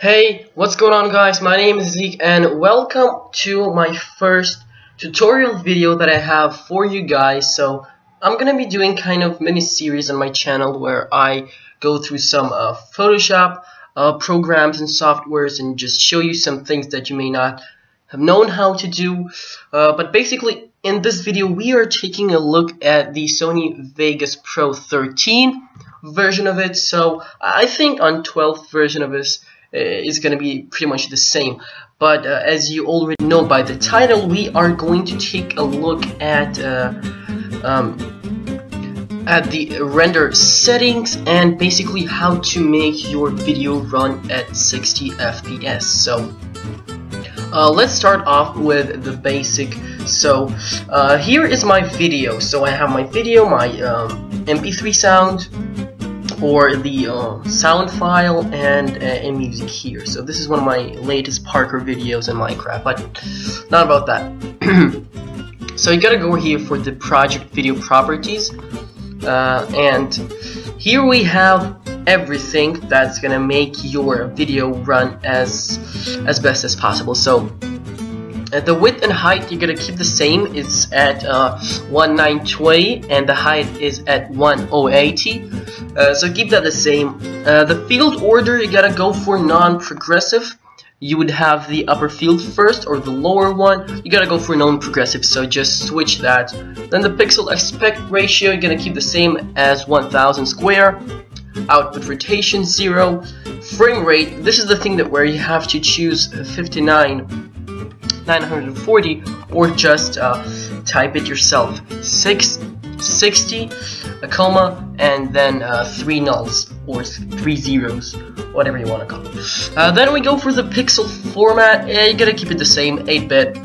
Hey, what's going on guys? My name is Zeke and welcome to my first tutorial video that I have for you guys. So I'm gonna be doing kind of mini series on my channel where I go through some Photoshop programs and softwares and just show you some things that you may not have known how to do. But basically in this video we are taking a look at the Sony Vegas Pro 13 version of it. So I think on 12th version of this is going to be pretty much the same, but as you already know by the title, we are going to take a look at the render settings and basically how to make your video run at 60 FPS. So let's start off with the basic. So here is my video. So I have my video, my MP3 sound, or the sound file, and music here. So this is one of my latest Parker videos in Minecraft, but not about that. So you gotta go here for the project video properties, and here we have everything that's gonna make your video run as best as possible. So the width and height you're gonna keep the same. It's at 1920 and the height is at 1080. So keep that the same. The field order you gotta go for non-progressive. You would have the upper field first or the lower one. You gotta go for non-progressive, so just switch that. Then the pixel aspect ratio you're gonna keep the same as 1000 square. Output rotation 0. Frame rate, this is the thing that where you have to choose 940 or just type it yourself. 660, a comma, and then 3 nulls or 3 zeros, whatever you want to call it. Then we go for the pixel format. You gotta keep it the same, 8-bit.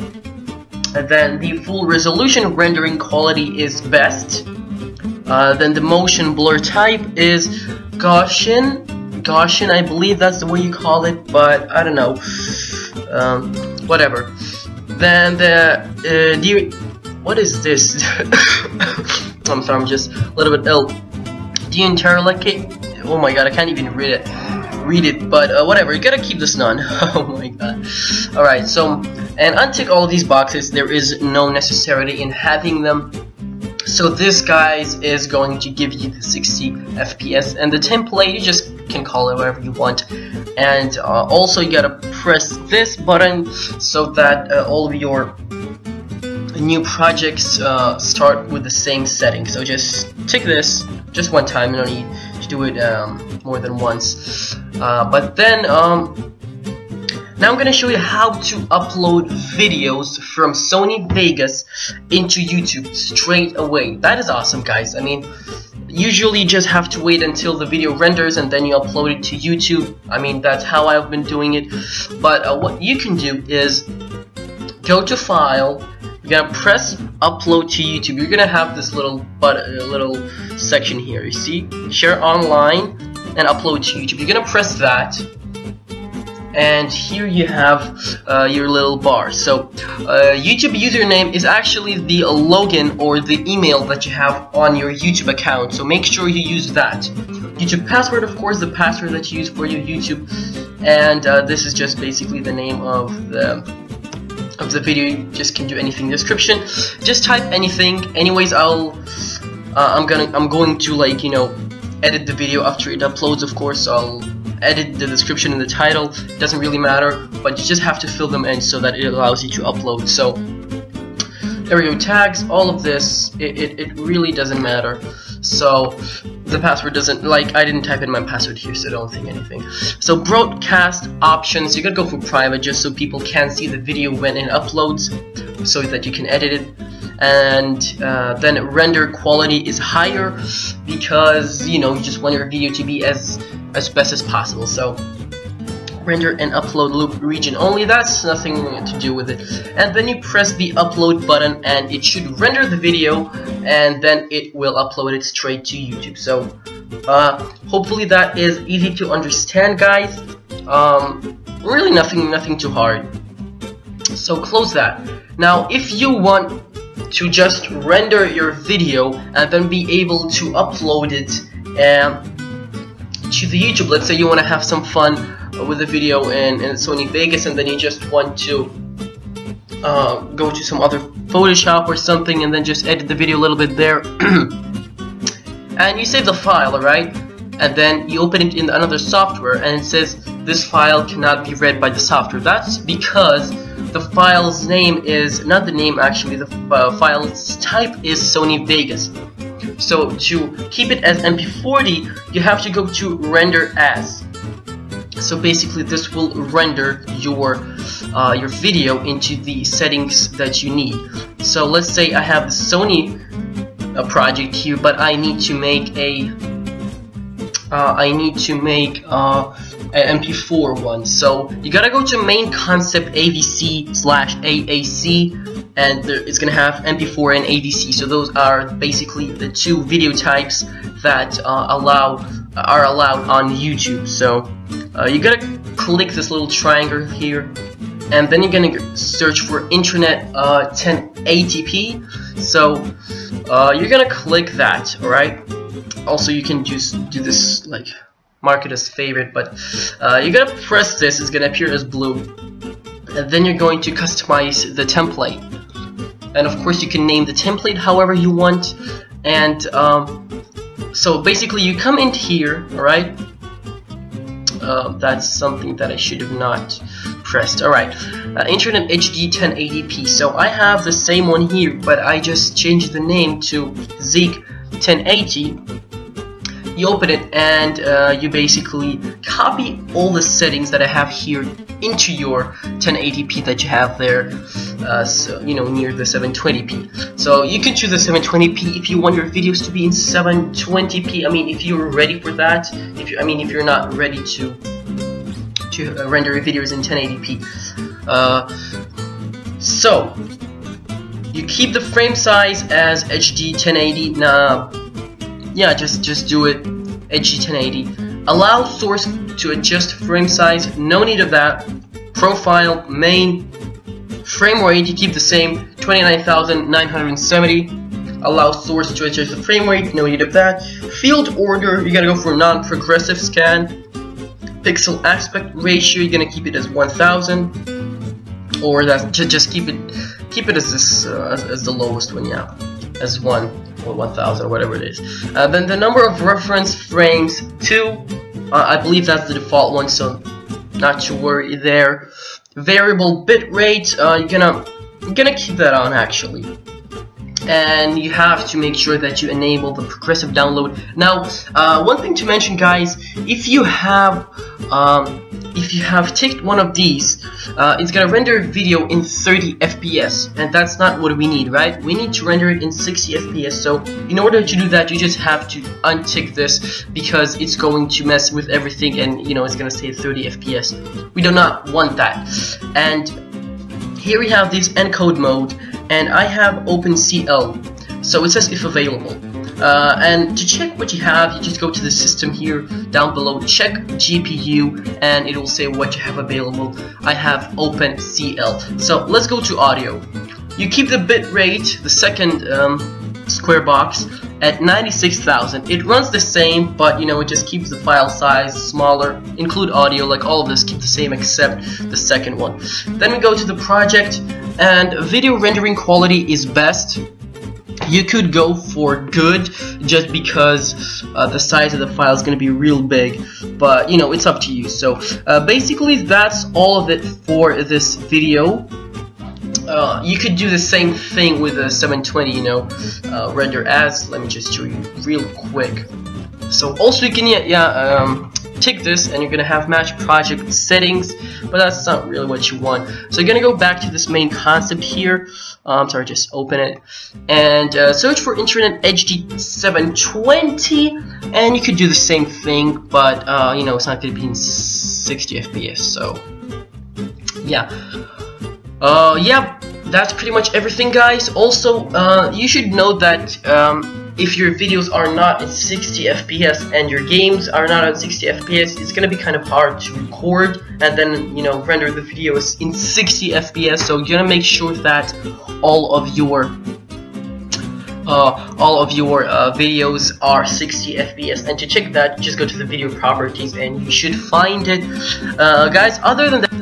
And then the full resolution rendering quality is best. Then the motion blur type is Gaussian, I believe that's the way you call it, but I don't know. Whatever. Then the what is this? I'm sorry, I'm just a little bit ill. Oh my god, I can't even read it, but whatever, you gotta keep this none. Oh my god. Alright, so, and untick all these boxes. There is no necessity in having them. So this, guys, is going to give you the 60 FPS, and the template, you just can call it whatever you want. And also you gotta press this button so that all of your new projects start with the same setting. So just tick this just one time, you don't need to do it more than once. But then now I'm gonna show you how to upload videos from Sony Vegas into YouTube straight away. That is awesome, guys. I mean, usually you just have to wait until the video renders and then you upload it to YouTube. I mean, that's how I've been doing it. But what you can do is go to File. You're gonna press upload to YouTube. You're gonna have this little section here. You see, share online and upload to YouTube. You're gonna press that, and here you have your little bar. So YouTube username is actually the login or the email that you have on your YouTube account. So make sure you use that. YouTube password, of course, the password that you use for your YouTube, and this is just basically the name of the video. You just can do anything. Description, just type anything. Anyways, I'm going to, like, you know, edit the video after it uploads, of course. So I'll edit the description and the title. It doesn't really matter, but you just have to fill them in so that it allows you to upload. So there we go. Tags, all of this, it really doesn't matter. So the password doesn't, like, I didn't type in my password here, so don't think anything. So broadcast options, you gotta go for private just so people can see the video when it uploads, so that you can edit it. And then render quality is higher because, you know, you just want your video to be as best as possible. So render and upload loop region only, that's nothing to do with it. And then you press the upload button and it should render the video, and then it will upload it straight to YouTube. So hopefully that is easy to understand, guys. Really nothing too hard. So close that. Now if you want to just render your video and then be able to upload it to the YouTube, let's say you want to have some fun with a video in Sony Vegas, and then you just want to go to some other Photoshop or something and then just edit the video a little bit there and you save the file, alright, and then you open it in another software and it says this file cannot be read by the software. That's because the file's name is not the name, actually the file's type is Sony Vegas. So to keep it as MP40 you have to go to render as. So basically this will render your video into the settings that you need. So let's say I have the Sony project here, but I need to make an MP4 one. So you gotta go to main concept AVC/AAC, and it's gonna have MP4 and AVC. So those are basically the two video types that are allowed on YouTube. So you gotta click this little triangle here, and then you're gonna search for internet 1080p. So you're gonna click that, alright? Also you can just do this, like mark it as favorite, but you're gonna press this, it's gonna appear as blue, and then you're going to customize the template. And of course you can name the template however you want, and so basically you come in here, alright? That's something that I should have not pressed. Alright, Internet HD 1080p. So I have the same one here, but I just changed the name to Zeek 1080. You open it and you basically copy all the settings that I have here into your 1080p that you have there, so, you know, near the 720p. So you can choose the 720p if you want your videos to be in 720p. I mean, if you're ready for that. If you're not ready to render your videos in 1080p. So you keep the frame size as HD 1080. Nah. Yeah, just do it HD 1080. Allow source to adjust frame size, no need of that. Profile, main, frame rate, you keep the same, 29,970. Allow source to adjust the frame rate, no need of that. Field order, you gotta go for non-progressive scan. Pixel aspect ratio, you're gonna keep it as 1000, or that's just keep it as this as the lowest one, yeah, as 1. Or 1000 or whatever it is. Then the number of reference frames 2. I believe that's the default one, so not to worry there. Variable bit rate, you're gonna keep that on actually. And you have to make sure that you enable the progressive download. Now, one thing to mention, guys, if you have ticked one of these, it's gonna render a video in 30 FPS, and that's not what we need, right? We need to render it in 60 FPS. So in order to do that, you just have to untick this, because it's going to mess with everything, and you know it's gonna say 30 FPS. We do not want that. And here we have this encode mode, and I have OpenCL, so it says if available. And to check what you have, you just go to the system here down below, check GPU, and it will say what you have available. I have OpenCL. So let's go to audio. You keep the bit rate, the second square box, at 96,000. It runs the same, but you know, it just keeps the file size smaller. Include audio, like all of this, keep the same except the second one. Then we go to the project, and video rendering quality is best. You could go for good, just because the size of the file is going to be real big, but you know, it's up to you. So basically that's all of it for this video. You could do the same thing with a 720, you know, render as. Let me just show you real quick. So also you can tick this, and you're gonna have match project settings, but that's not really what you want. So you're gonna go back to this main concept here. Sorry, just open it and search for Internet HD 720, and you could do the same thing, but you know, it's not gonna be in 60 FPS. So yeah. Yeah, that's pretty much everything, guys. Also, you should know that if your videos are not at 60 FPS and your games are not at 60 FPS, it's gonna be kind of hard to record and then, you know, render the videos in 60 FPS. So you're gonna make sure that all of your all of your videos are 60 FPS. And to check that, just go to the video properties and you should find it. Guys, other than that,